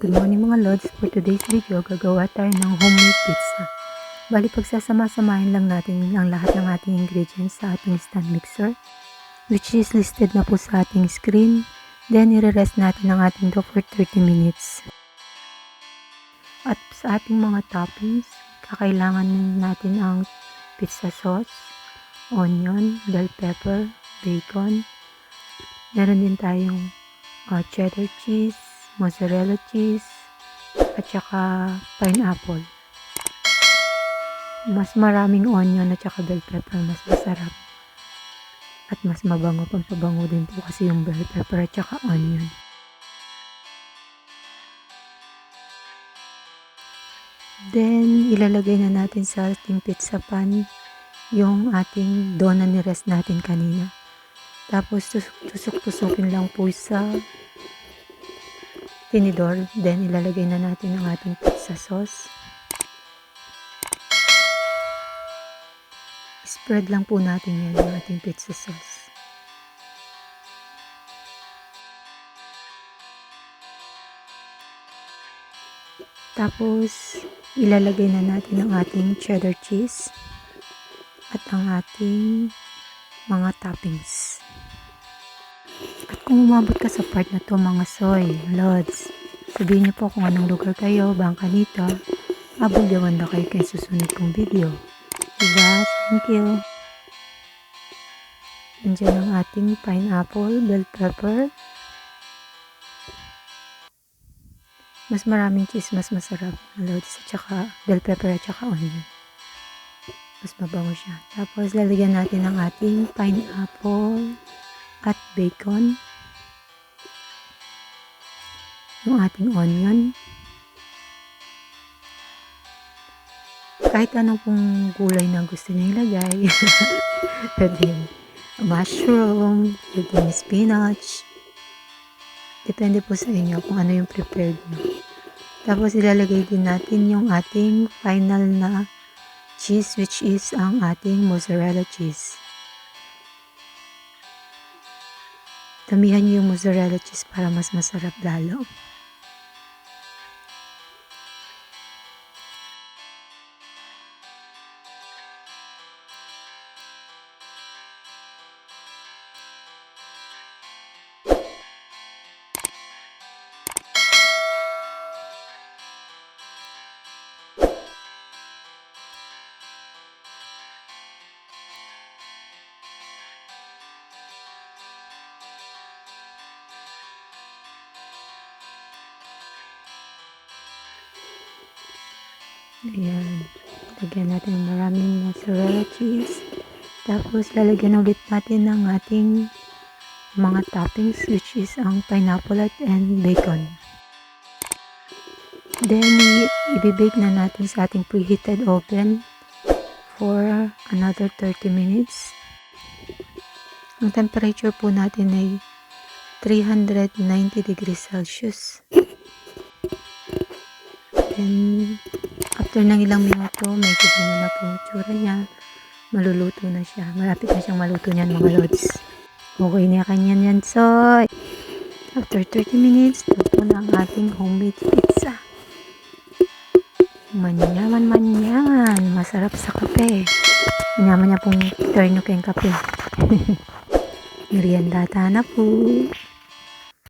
Good morning mga lods. For today's video, gagawa tayo ng homemade pizza. Bali pagsasama-samahin lang natin ang lahat ng ating ingredients sa ating stand mixer, which is listed na po sa ating screen. Then i-rest natin ang ating dough for 30 minutes. At sa ating mga toppings, kakailangan natin ang pizza sauce, onion, bell pepper, bacon. Meron din tayong cheddar cheese, mozzarella cheese, at saka pineapple. Mas maraming onion at saka bell pepper, mas masarap. At mas mabango, pampabango din po kasi yung bell pepper at saka onion. Then, ilalagay na natin sa ating pizza pan yung ating dough na nirest natin kanina. Tapos, tusok-tusukin lang po sa tinidor. Then, ilalagay na natin ang ating pizza sauce. Spread lang po natin yan, ang ating pizza sauce. Tapos, ilalagay na natin ang ating cheddar cheese at ang ating mga toppings. At kung umabot ka sa part na to mga soy, lods, sabihin niyo po kung anong lugar kayo, Bangka Nita, abulyawan na kayo kay susunod kong video. Diba? Thank you. Nandiyan ang ating pineapple, bell pepper. Mas maraming cheese, mas masarap. Lods, at saka bell pepper at saka onion. Mas mabango siya. Tapos lalagyan natin ang ating pineapple at bacon. Yung ating onion. Kahit anong pong gulay na gusto niyo ilagay. Pwede mushroom, pwede spinach. Depende po sa inyo kung ano yung prepared nyo. Tapos ilalagay din natin yung ating final na cheese, which is ang ating mozzarella cheese. Damihan nyo yung mozzarella cheese para mas masarap lalo. Ayan. Lagyan natin maraming mozzarella cheese. Tapos, lalagyan ulit natin ng ating mga toppings, which is ang pineapple and bacon. Then, i-bake na natin sa ating preheated oven for another 30 minutes. Ang temperature po natin ay 390 degrees Celsius. Then, after ng ilang minuto, may kita na po yung tsura niya. Maluluto na siya. Malapit na siyang maluto niyan mga lods. Okay na kanyan yan, soy. After 30 minutes, luto na ang ating homemade pizza. Manyaman. Masarap sa kape. Manyaman niya pong turno kayong kape. Merienda na po.